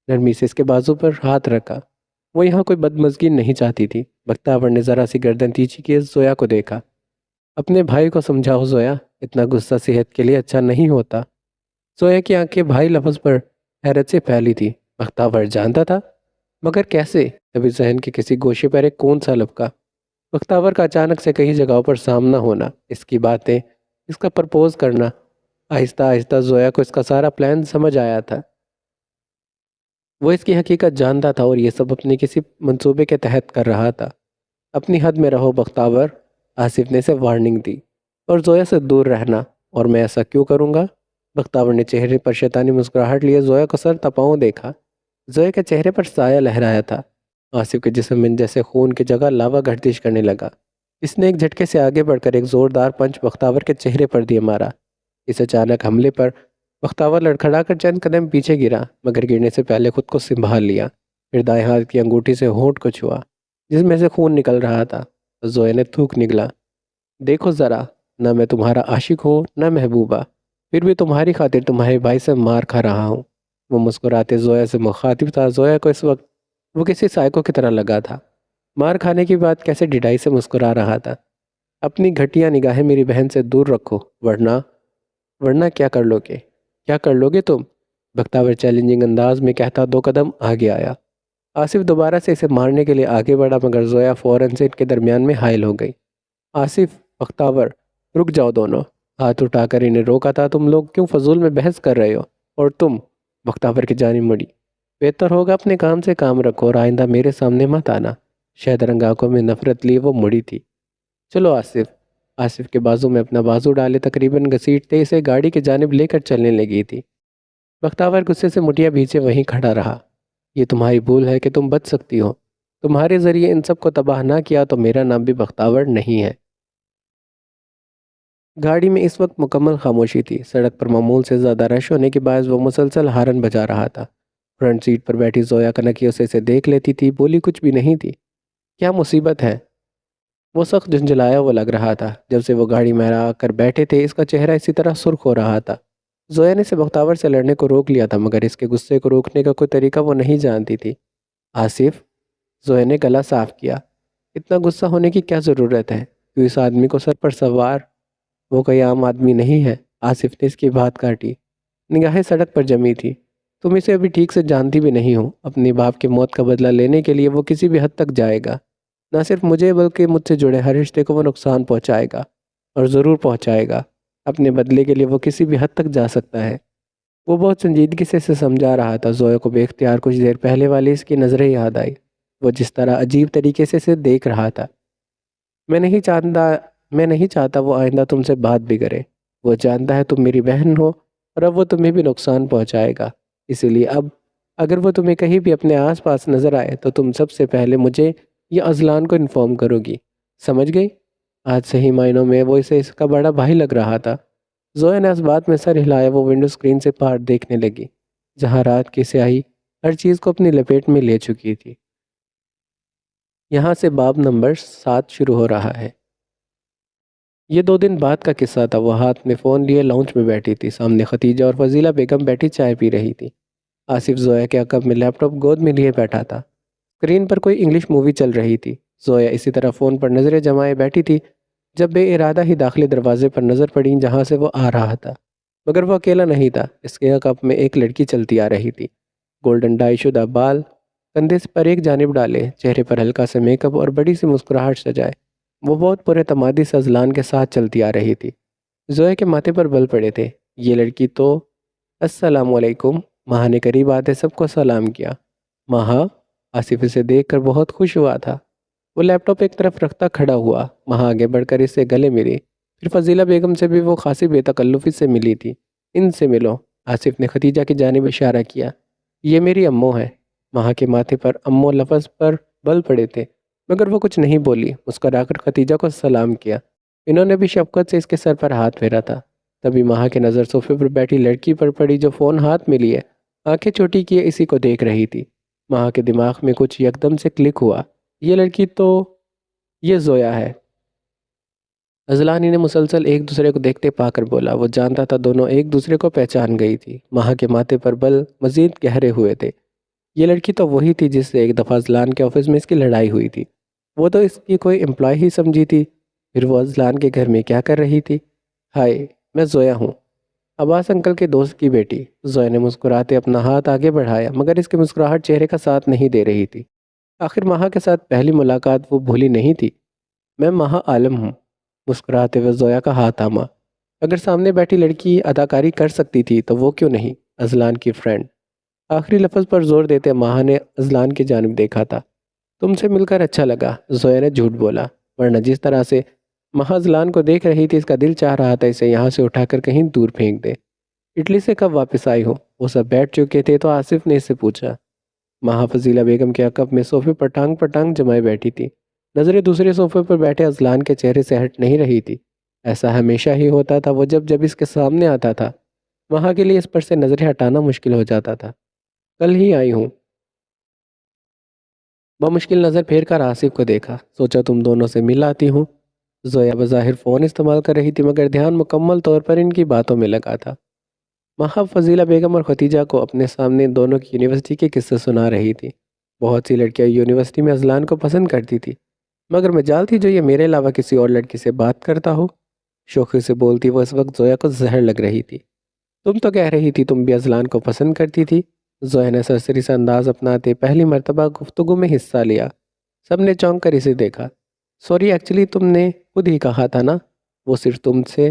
نرمی سے اس کے بازو پر ہاتھ رکھا۔ وہ یہاں کوئی بدمزگی نہیں چاہتی تھی۔ بختاور نے ذرا سی گردن تیزی کی زویا کو دیکھا۔ اپنے بھائی کو سمجھاؤ زویا، اتنا غصہ صحت کے لیے اچھا نہیں ہوتا۔ زویا کی آنکھیں بھائی لفظ پر حیرت سے پھیلی تھی۔ بختاور جانتا تھا، مگر کیسے؟ تبھی ذہن کے کسی گوشے پر ایک کون سا لپکا۔ بختاور کا اچانک سے کئی جگہوں پر سامنا ہونا، اس کی باتیں، اس کا پرپوز کرنا، آہستہ آہستہ زویا کو اس کا سارا پلان سمجھ آیا تھا۔ وہ اس کی حقیقت جانتا تھا اور یہ سب اپنے کسی منصوبے کے تحت کر رہا تھا۔ اپنی حد میں رہو بختاور، آصف نے اسے وارننگ دی۔ اور زویا سے دور رہنا۔ اور میں ایسا کیوں کروں گا؟ بختاور نے چہرے پر شیطانی مسکراہٹ لیے زویا کو سر تپاؤں دیکھا۔ زویا کے چہرے پر سایہ لہرایا تھا۔ آصف کے جسم میں جیسے خون کی جگہ لاوا گردش کرنے لگا۔ اس نے ایک جھٹکے سے آگے بڑھ کر ایک زوردار پنچ بختاور کے چہرے پر دے مارا۔ اس اچانک حملے پر بختاور لڑکھڑا کر چند قدم پیچھے گرا، مگر گرنے سے پہلے خود کو سنبھال لیا۔ پھر دائیں ہاتھ کی انگوٹھی سے ہونٹ کو چھوا، جس میں سے خون نکل رہا تھا۔ زویا نے تھوک نگلا۔ دیکھو ذرا، نہ میں تمہارا عاشق ہوں نہ محبوبہ، پھر بھی تمہاری خاطر تمہارے بھائی سے مار کھا رہا ہوں۔ وہ مسکراتے زویا سے مخاطب تھا۔ زویا کو اس وقت وہ کسی سائیکو کی طرح لگا تھا۔ مار کھانے کی بات کیسے ڈھڈائی سے مسکرا رہا تھا۔ اپنی گھٹیا نگاہیں میری بہن سے دور رکھو، ورنہ کیا کر لو گے؟ کیا کر لو گے تم؟ بختاور چیلنجنگ انداز میں کہتا 2 قدم آگے آیا۔ آصف دوبارہ سے اسے مارنے کے لیے آگے بڑھا، مگر زویا فوراً سے ان کے درمیان میں حائل ہو گئی۔ آصف، بختاور، رک جاؤ دونوں۔ ہاتھ اٹھا کر انہیں روکا تھا۔ تم لوگ کیوں فضول میں بحث کر رہے ہو؟ اور تم، بختاور کی جانب مڑی، بہتر ہوگا اپنے کام سے کام رکھو اور آئندہ میرے سامنے مت آنا۔ شہد رنگ آنکھوں میں نفرت لیے وہ مڑی تھی۔ چلو آصف۔ آصف کے بازو میں اپنا بازو ڈالے تقریباً گھسیٹتے اسے گاڑی کی جانب لے کر چلنے لگی تھی۔ بختاور غصے سے مٹیا بھیچے وہیں کھڑا رہا۔ یہ تمہاری بھول ہے کہ تم بچ سکتی ہو۔ تمہارے ذریعے ان سب کو تباہ نہ کیا تو میرا نام بھی بختاور نہیں ہے۔ گاڑی میں اس وقت مکمل خاموشی تھی۔ سڑک پر معمول سے زیادہ رش ہونے کے باعث وہ مسلسل ہارن بجا رہا تھا۔ فرنٹ سیٹ پر بیٹھی زویا کنکیوں سے اسے دیکھ لیتی تھی، بولی کچھ بھی نہیں تھی۔ کیا مصیبت ہے؟ وہ سخت جھنجھلایا وہ لگ رہا تھا۔ جب سے وہ گاڑی میں آ کر بیٹھے تھے اس کا چہرہ اسی طرح سرخ ہو رہا تھا۔ زویا نے اسے بختاور سے لڑنے کو روک لیا تھا، مگر اس کے غصے کو روکنے کا کوئی طریقہ وہ نہیں جانتی تھی۔ آصف، زویا نے گلا صاف کیا، اتنا غصہ ہونے کی کیا ضرورت ہے؟ تو اس آدمی کو سر پر سوار، وہ کوئی عام آدمی نہیں ہے۔ آصف نے اس کی بات کاٹی، نگاہیں سڑک پر جمی تھی۔ تم اسے ابھی ٹھیک سے جانتی بھی نہیں ہو۔ اپنی باپ کی موت کا بدلہ لینے کے لیے وہ کسی بھی حد تک جائے گا۔ نہ صرف مجھے بلکہ مجھ سے جڑے ہر رشتے کو وہ نقصان پہنچائے گا، اور ضرور پہنچائے گا۔ اپنے بدلے کے لیے وہ کسی بھی حد تک جا سکتا ہے۔ وہ بہت سنجیدگی سے اسے سمجھا رہا تھا۔ زویا کو بے اختیار کچھ دیر پہلے والی اس کی نظریں یاد آئی۔ وہ جس طرح عجیب طریقے سے اسے دیکھ رہا تھا۔ میں نہیں چاہتا وہ آئندہ تم سے بات بھی کرے۔ وہ جانتا ہے تم میری بہن ہو، اور اب وہ تمہیں بھی نقصان پہنچائے گا۔ اسی لیے اب اگر وہ تمہیں کہیں بھی اپنے آس پاس نظر آئے تو تم سب سے پہلے مجھے یا اذلان کو انفارم کرو گی، سمجھ گئی؟ آج صحیح معنوں میں وہ اسے اس کا بڑا بھائی لگ رہا تھا۔ زویا نے اس بات میں سر ہلایا۔ وہ ونڈو اسکرین سے باہر دیکھنے لگی، جہاں رات کی سیاہی ہر چیز کو اپنی لپیٹ میں لے چکی تھی۔ یہاں سے باب نمبر 7 شروع ہو رہا ہے۔ یہ 2 دن بعد کا قصہ تھا۔ وہ ہاتھ میں فون لیے لاؤنج میں بیٹھی تھی۔ سامنے ختیجہ اور فضیلہ بیگم بیٹھی چائے پی رہی تھی۔ آصف زویا کے عقب میں لیپ ٹاپ گود میں لیے بیٹھا تھا۔ اسکرین پر کوئی انگلش مووی چل رہی تھی۔ زویا اسی طرح فون پر نظریں جمائے بیٹھی تھی جب بے ارادہ ہی داخلی دروازے پر نظر پڑی، جہاں سے وہ آ رہا تھا۔ مگر وہ اکیلا نہیں تھا۔ اس کے عقب میں ایک لڑکی چلتی آ رہی تھی۔ گولڈن ڈائی شدہ بال کندھے پر ایک جانب ڈالے، چہرے پر ہلکا سے میک اپ اور بڑی سی مسکراہٹ سجائے، وہ بہت پرے اعتمادی سے اذلان کے ساتھ چلتی آ رہی تھی۔ زویا کے ماتھے پر بل پڑے تھے۔ یہ لڑکی تو السلام علیکم۔ ماہا نے قریب آتے سب کو سلام کیا۔ ماہا، آصف اسے دیکھ کر بہت خوش ہوا تھا۔ وہ لیپ ٹاپ ایک طرف رکھتا کھڑا ہوا۔ ماہا آگے بڑھ کر اس سے گلے ملی۔ پھر فضیلہ بیگم سے بھی وہ خاصی بے تکلفی سے ملی تھی۔ ان سے ملو۔ آصف نے ختیجہ کی جانب اشارہ کیا۔ یہ میری امّو ہے۔ ماہا کے ماتھے پر امّو لفظ پر بل پڑے تھے، مگر وہ کچھ نہیں بولی۔ مسکرا کر ختیجہ کو سلام کیا۔ انہوں نے بھی شفقت سے اس کے سر پر ہاتھ پھیرا تھا۔ تبھی ماہا کی نظر صوفے پر بیٹھی لڑکی پر پڑی جو فون ہاتھ میں لیے آنکھیں چھوٹی کیے اسی کو دیکھ رہی تھی۔ ماہا کے دماغ میں کچھ یکدم سے کلک ہوا۔ یہ لڑکی تو یہ زویا ہے۔ اذلانی نے مسلسل ایک دوسرے کو دیکھتے پا کر بولا۔ وہ جانتا تھا دونوں ایک دوسرے کو پہچان گئی تھی۔ ماہا کے ماتھے پر بل مزید گہرے ہوئے تھے۔ یہ لڑکی تو وہی تھی جس سے ایک دفعہ اذلان کے آفس میں اس کی لڑائی ہوئی تھی۔ وہ تو اس کی کوئی امپلائی ہی سمجھی تھی، پھر وہ اذلان کے گھر میں کیا کر رہی تھی؟ ہائے، میں زویا ہوں، عباس انکل کے دوست کی بیٹی۔ زویا نے مسکراتے اپنا ہاتھ آگے بڑھایا، مگر اس کی مسکراہٹ چہرے کا ساتھ نہیں دے رہی تھی۔ آخر ماہا کے ساتھ پہلی ملاقات وہ بھولی نہیں تھی۔ میں ماہا عالم ہوں۔ مسکراتے ہوئے زویا کا ہاتھ تھاما۔ اگر سامنے بیٹھی لڑکی اداکاری کر سکتی تھی تو وہ کیوں نہیں؟ اذلان کی فرینڈ۔ آخری لفظ پر زور دیتے ماہا نے اذلان کی جانب دیکھا تھا۔ تم سے مل کر اچھا لگا، زویا نے جھوٹ بولا، ورنہ جس طرح سے مہا اذلان کو دیکھ رہی تھی، اس کا دل چاہ رہا تھا اسے یہاں سے اٹھا کر کہیں دور پھینک دے۔ اٹلی سے کب واپس آئی ہو؟ وہ سب بیٹھ چکے تھے تو آصف نے اس سے پوچھا۔ مہا فضیلہ بیگم کے عقب میں صوفے پر ٹانگ جمائے بیٹھی تھی، نظریں دوسرے صوفے پر بیٹھے اذلان کے چہرے سے ہٹ نہیں رہی تھی۔ ایسا ہمیشہ ہی ہوتا تھا، وہ جب جب اس کے سامنے آتا تھا مہا کے لیے اس پر سے نظریں ہٹانا مشکل ہو جاتا تھا۔ کل ہی آئی ہوں۔ بمشکل نظر پھیر کر آصف کو دیکھا، سوچا تم دونوں سے مل آتی ہوں۔ زویا بظاہر فون استعمال کر رہی تھی مگر دھیان مکمل طور پر ان کی باتوں میں لگا تھا۔ مہا فضیلہ بیگم اور ختیجہ کو اپنے سامنے دونوں کی یونیورسٹی کے قصے سنا رہی تھی۔ بہت سی لڑکیاں یونیورسٹی میں اذلان کو پسند کرتی تھی، مگر مجال تھی جو یہ میرے علاوہ کسی اور لڑکی سے بات کرتا ہو؟ شوخی سے بولتی وہ اس وقت زویا کو زہر لگ رہی تھی۔ تم تو کہہ رہی تھی تم بھی اذلان کو پسند کرتی تھی۔ زویا نے سرسری سے انداز اپناتے پہلی مرتبہ گفتگو میں حصہ لیا۔ سب نے چونک کر اسے دیکھا۔ سوری، ایکچولی تم نے خود ہی کہا تھا نا، وہ صرف تم سے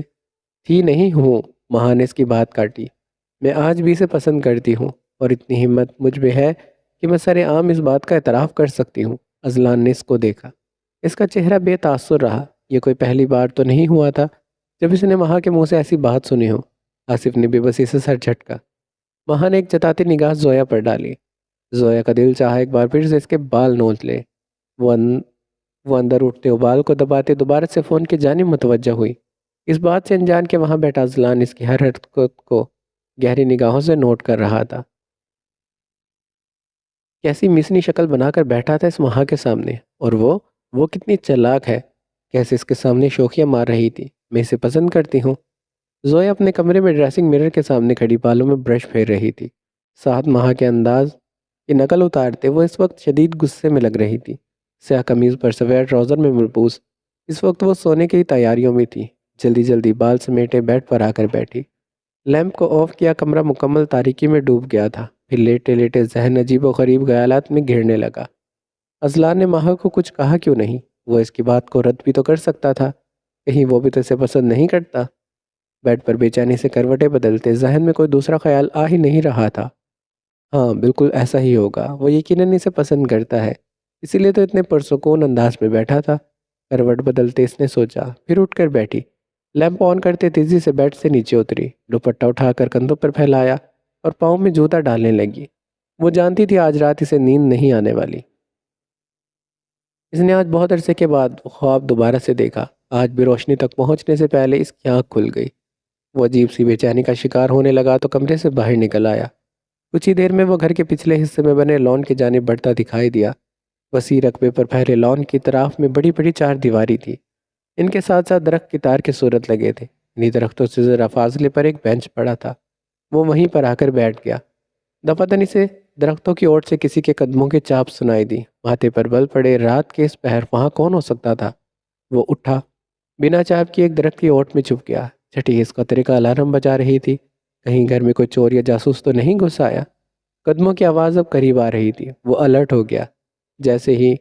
تھی نہیں ہوں۔ مہا نے اس کی بات کاٹی۔ میں آج بھی اسے پسند کرتی ہوں اور اتنی ہمت مجھ میں ہے کہ میں سر عام اس بات کا اعتراف کر سکتی ہوں۔ اذلان نے اس کو دیکھا، اس کا چہرہ بے تاثر رہا۔ یہ کوئی پہلی بار تو نہیں ہوا تھا جب اس نے مہا کے منہ سے ایسی بات سنی ہو۔ آصف نے بے بسی سے سر جھٹکا۔ مہا نے ایک جتاتی نگاہ زویا پر ڈالی۔ زویا کا دل چاہا ایک بار پھر سے اس کے بال نوچ لے۔ وہ اندر اٹھتے ابال کو دباتے دوبارہ سے فون کی جانب متوجہ ہوئی، اس بات سے انجان کے وہاں بیٹھا اذلان اس کی ہر حرکت کو گہری نگاہوں سے نوٹ کر رہا تھا۔ کیسی مسنی شکل بنا کر بیٹھا تھا اس مہا کے سامنے، اور وہ کتنی چلاک ہے، کیسے اس کے سامنے شوخیاں مار رہی تھی۔ میں اسے پسند کرتی ہوں۔ زویا اپنے کمرے میں ڈریسنگ مرر کے سامنے کھڑی بالوں میں برش پھیر رہی تھی، ساتھ مہا کے انداز کی نقل اتارتے وہ اس وقت شدید غصے میں لگ رہی تھی۔ سیاہ قمیض پر سفید ٹراؤزر میں ملبوس اس وقت وہ سونے کی تیاریوں میں تھی۔ جلدی جلدی بال سمیٹے بیڈ پر آ کر بیٹھی۔ لیمپ کو آف کیا، کمرہ مکمل تاریکی میں ڈوب گیا تھا۔ پھر لیٹے لیٹے ذہن عجیب و غریب خیالات میں گھرنے لگا۔ اذلان نے مہا کو کچھ کہا کیوں نہیں؟ وہ اس کی بات کو رد بھی تو کر سکتا تھا، کہیں وہ بھی تو اسے پسند نہیں کرتا؟ بیڈ پر بے چینی سے کروٹیں بدلتے ذہن میں کوئی دوسرا خیال آ ہی نہیں رہا تھا۔ ہاں بالکل ایسا ہی ہوگا، وہ یقیناً اسے پسند کرتا ہے، اسی لیے تو اتنے پرسکون انداز میں بیٹھا تھا۔ کروٹ بدلتے اس نے سوچا، پھر اٹھ کر بیٹھی۔ لیمپ آن کرتے تیزی سے بیڈ سے نیچے اتری، دوپٹہ اٹھا کر کندھوں پر پھیلایا اور پاؤں میں جوتا ڈالنے لگی۔ وہ جانتی تھی آج رات اسے نیند نہیں آنے والی۔ اس نے آج بہت عرصے کے بعد خواب دوبارہ سے دیکھا۔ آج بھی روشنی تک پہنچنے سے پہلے اس کی آنکھ کھل گئی۔ وہ عجیب سی بے چینی کا شکار ہونے لگا تو کمرے سے باہر نکل آیا۔ کچھ ہی دیر میں وہ گھر کے پچھلے حصے میں بنے لان کی جانب بڑھتا دکھائی دیا۔ وسیع رقبے پر پھیلے لان کی طرف میں بڑی بڑی چار دیواری تھی، ان کے ساتھ ساتھ درخت کی تار کے صورت لگے تھے۔ انہی درختوں سے ذرا فاصلے پر ایک بینچ پڑا تھا۔ وہ وہیں پر آ کر بیٹھ گیا۔ دفعتاً اسے درختوں کی اوٹ سے کسی کے قدموں کی چاپ سنائی دی۔ ماتھے پر بل پڑے، رات کے اس پہر وہاں کون ہو سکتا تھا؟ وہ اٹھا، بنا چاپ کی ایک درخت کی اوٹ میں چھپ گیا۔ چھٹی اس قطرے کا الارم بجا رہی تھی، کہیں گھر میں کوئی چور یا جاسوس تو نہیں گھس آیا؟ قدموں کی آواز اب قریب آ رہی تھی۔ وہ الرٹ ہو گیا۔ جیسے ہی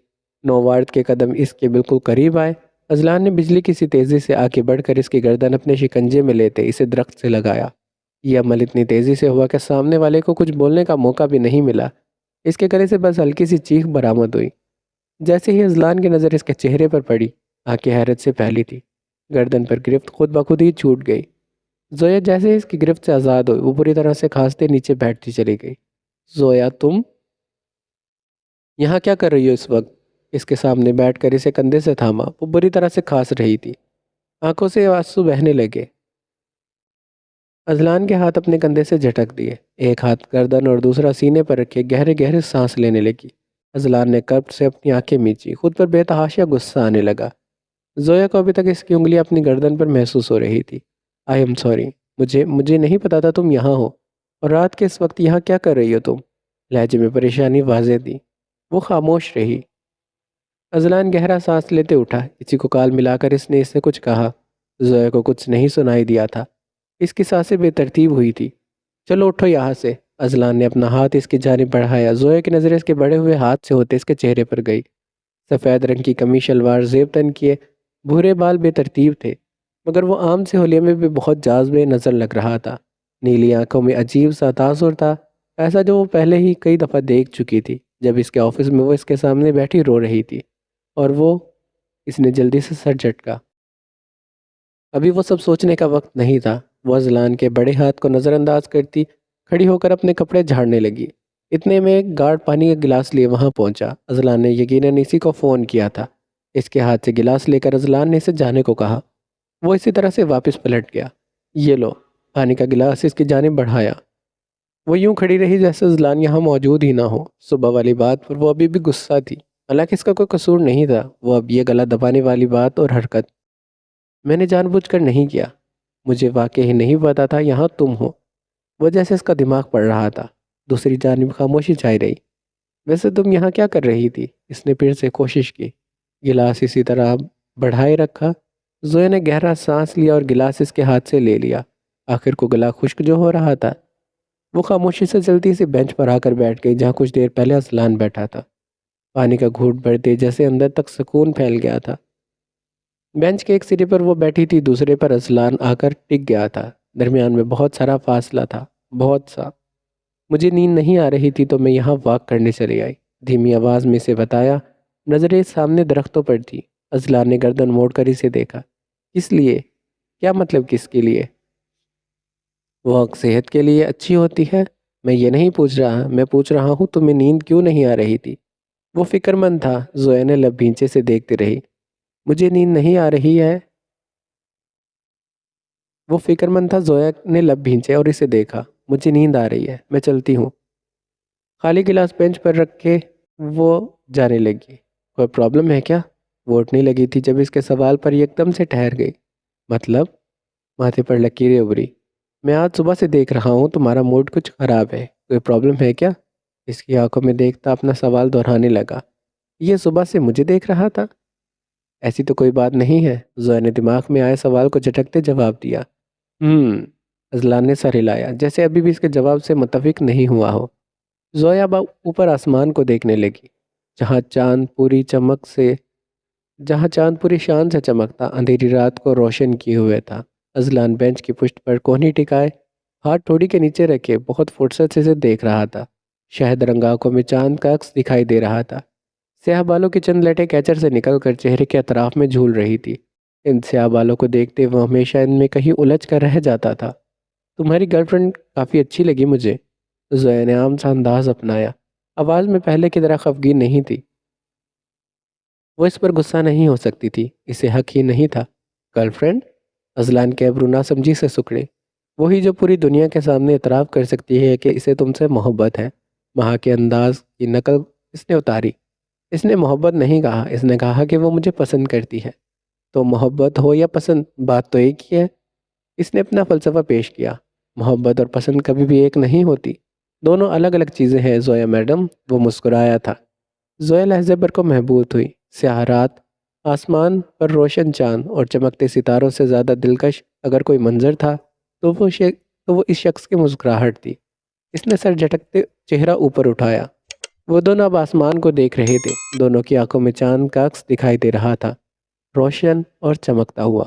نووارد کے قدم اس کے بالکل قریب آئے، اذلان نے بجلی کی سی تیزی سے آگے بڑھ کر اس کی گردن اپنے شکنجے میں لیتے اسے درخت سے لگایا۔ یہ عمل اتنی تیزی سے ہوا کہ سامنے والے کو کچھ بولنے کا موقع بھی نہیں ملا۔ اس کے گلے سے بس ہلکی سی چیخ برآمد ہوئی۔ جیسے ہی اذلان کی نظر اس کے چہرے پر پڑی، آنکھیں حیرت سے پھیلی تھی۔ گردن پر گرفت خود بخود ہی چھوٹ گئی۔ زویا جیسے اس کی گرفت سے آزاد ہوئی، وہ بری طرح سے کھانستے نیچے بیٹھتی چلی گئی۔ زویا تم یہاں کیا کر رہی ہو اس وقت؟ اس کے سامنے بیٹھ کر اسے کندھے سے تھاما۔ وہ بری طرح سے کھانس رہی تھی، آنکھوں سے آنسو بہنے لگے۔ اذلان کے ہاتھ اپنے کندھے سے جھٹک دیے، ایک ہاتھ گردن اور دوسرا سینے پر رکھے گہرے گہرے سانس لینے لگی۔ اذلان نے کرب سے اپنی آنکھیں میچی، خود پر بے تحاشا غصہ آنے لگا۔ زویا کو ابھی تک اس کی انگلیاں اپنی گردن پر محسوس ہو رہی تھی۔ آئی ایم سوری، مجھے نہیں پتا تھا تم یہاں ہو، اور رات کے اس وقت یہاں کیا کر رہی ہو تم؟ لہجے میں پریشانی واضح تھی۔ وہ خاموش رہی۔ اذلان گہرا سانس لیتے اٹھا، کسی کو کال ملا کر اس نے اسے کچھ کہا۔ زویا کو کچھ نہیں سنائی دیا تھا، اس کی سانسیں بے ترتیب ہوئی تھی۔ چلو اٹھو یہاں سے۔ اذلان نے اپنا ہاتھ اس کی جانب بڑھایا۔ زویا کی نظر اس کے بڑے ہوئے ہاتھ سے ہوتے اس کے چہرے پر گئی۔ سفید رنگ کی قمیص شلوار زیب تن کیے، بھورے بال بے ترتیب تھے، مگر وہ عام سے حلیے میں بھی بہت جاذب نظر لگ رہا تھا۔ نیلی آنکھوں میں عجیب سا تاثر تھا، ایسا جو وہ پہلے ہی کئی دفعہ دیکھ چکی تھی، جب اس کے آفس میں وہ اس کے سامنے بیٹھی رو رہی تھی، اور وہ اس نے جلدی سے سر جھٹکا۔ ابھی وہ سب سوچنے کا وقت نہیں تھا۔ وہ اذلان کے بڑے ہاتھ کو نظر انداز کرتی کھڑی ہو کر اپنے کپڑے جھاڑنے لگی۔ اتنے میں ایک گارڈ پانی کا گلاس لیے وہاں پہنچا۔ اذلان نے یقیناً اسی کو فون کیا تھا۔ اس کے ہاتھ سے گلاس لے کر اذلان نے اسے جانے کو کہا۔ وہ اسی طرح سے واپس پلٹ گیا۔ یہ لو، پانی کا گلاس اس کی جانب بڑھایا۔ وہ یوں کھڑی رہی جیسے اذلان یہاں موجود ہی نہ ہو۔ صبح والی بات پر وہ ابھی بھی غصہ تھی، حالانکہ اس کا کوئی قصور نہیں تھا۔ وہ اب یہ گلا دبانے والی بات اور حرکت میں نے جان بوجھ کر نہیں کیا، مجھے واقعی نہیں پتا تھا یہاں تم ہو۔ وہ جیسے اس کا دماغ پڑ رہا تھا۔ دوسری جانب خاموشی چھائی رہی۔ ویسے تم یہاں کیا کر رہی تھی؟ اس نے پھر سے کوشش کی۔ گلاس اسی طرح بڑھائے رکھا۔ زویا نے گہرا سانس لیا اور گلاس اس کے ہاتھ سے لے لیا۔ آخر کو گلا خشک جو ہو رہا تھا۔ وہ خاموشی سے جلدی سے بینچ پر آ کر بیٹھ گئی جہاں کچھ دیر پہلے اذلان بیٹھا تھا۔ پانی کا گھونٹ بھرتے جیسے اندر تک سکون پھیل گیا تھا۔ بینچ کے ایک سرے پر وہ بیٹھی تھی، دوسرے پر اذلان آ کر ٹک گیا تھا۔ درمیان میں بہت سارا فاصلہ تھا، بہت سا۔ مجھے نیند نہیں آ رہی تھی تو میں یہاں واک کرنے چلی آئی، دھیمی آواز میں اسے بتایا۔ نظریں سامنے درختوں پر تھی۔ اذلان نے گردن موڑ کر اسے دیکھا۔ کس لیے؟ کیا مطلب کس کے لیے؟ واک صحت کے لیے اچھی ہوتی ہے؟ میں یہ نہیں پوچھ رہا، میں پوچھ رہا ہوں تمہیں نیند کیوں نہیں آ رہی تھی؟ وہ فکر مند تھا۔ زویا نے لب بھینچے سے دیکھتی رہی۔ مجھے نیند نہیں آ رہی ہے۔ وہ فکر مند تھا۔ زویا نے لب بھینچے اور اسے دیکھا۔ مجھے نیند آ رہی ہے، میں چلتی ہوں۔ خالی گلاس بینچ پر رکھ کے وہ جانے لگی۔ کوئی پرابلم ہے کیا؟ وہ اٹھنے لگی تھی جب اس کے سوال پر یہ ایک دم سے ٹھہر گئی۔ مطلب؟ ماتھے پر لکیریں ابھری۔ میں آج صبح سے دیکھ رہا ہوں تمہارا موڈ کچھ خراب ہے، کوئی پرابلم ہے کیا؟ اس کی آنکھوں میں دیکھتا اپنا سوال دہرانے لگا۔ یہ صبح سے مجھے دیکھ رہا تھا؟ ایسی تو کوئی بات نہیں ہے، زویا نے دماغ میں آئے سوال کو جھٹکتے جواب دیا۔ اذلان نے سر ہلایا جیسے ابھی بھی اس کے جواب سے متفق نہیں ہوا ہو۔ زویا اوپر آسمان کو دیکھنے لگی جہاں چاند پوری شان سے چمکتا اندھیری رات کو روشن کیے ہوئے تھا۔ اذلان بینچ کی پشت پر کونی ٹکائے ہاتھ ٹھوڑی کے نیچے رکھے بہت فرصت سے اسے دیکھ رہا تھا۔ شہد رنگ آنکھوں میں چاند کا عکس دکھائی دے رہا تھا۔ سیاہ بالوں کی چند لٹیں کیچر سے نکل کر چہرے کے اطراف میں جھول رہی تھی۔ ان سیاہ بالوں کو دیکھتے وہ ہمیشہ ان میں کہیں الجھ کر رہ جاتا تھا۔ تمہاری گرل فرینڈ کافی اچھی لگی مجھے، زویا نے عام سا انداز اپنایا۔ آواز میں پہلے کی طرح خفگین نہیں تھی۔ وہ اس پر غصہ نہیں ہو سکتی تھی، اسے حق ہی نہیں تھا۔ Girl friend? اذلان کے ابرو ناسمجھی سے سکڑے۔ وہی جو پوری دنیا کے سامنے اعتراف کر سکتی ہے کہ اسے تم سے محبت ہے۔ وہاں کے انداز کی نقل اس نے اتاری۔ اس نے محبت نہیں کہا، اس نے کہا کہ وہ مجھے پسند کرتی ہے۔ تو محبت ہو یا پسند، بات تو ایک ہی ہے۔ اس نے اپنا فلسفہ پیش کیا۔ محبت اور پسند کبھی بھی ایک نہیں ہوتی، دونوں الگ الگ چیزیں ہیں زویا میڈم۔ وہ مسکرایا تھا۔ زویا لہجے پر کو محبوط ہوئی۔ سیاہ رات، آسمان پر روشن چاند اور چمکتے ستاروں سے زیادہ دلکش اگر کوئی منظر تھا تو وہ اس شخص کی مسکراہٹ تھی۔ اس نے سر جھٹکتے چہرہ اوپر اٹھایا۔ وہ دونوں اب آسمان کو دیکھ رہے تھے۔ دونوں کی آنکھوں میں چاند کا عکس دکھائی دے رہا تھا، روشن اور چمکتا ہوا۔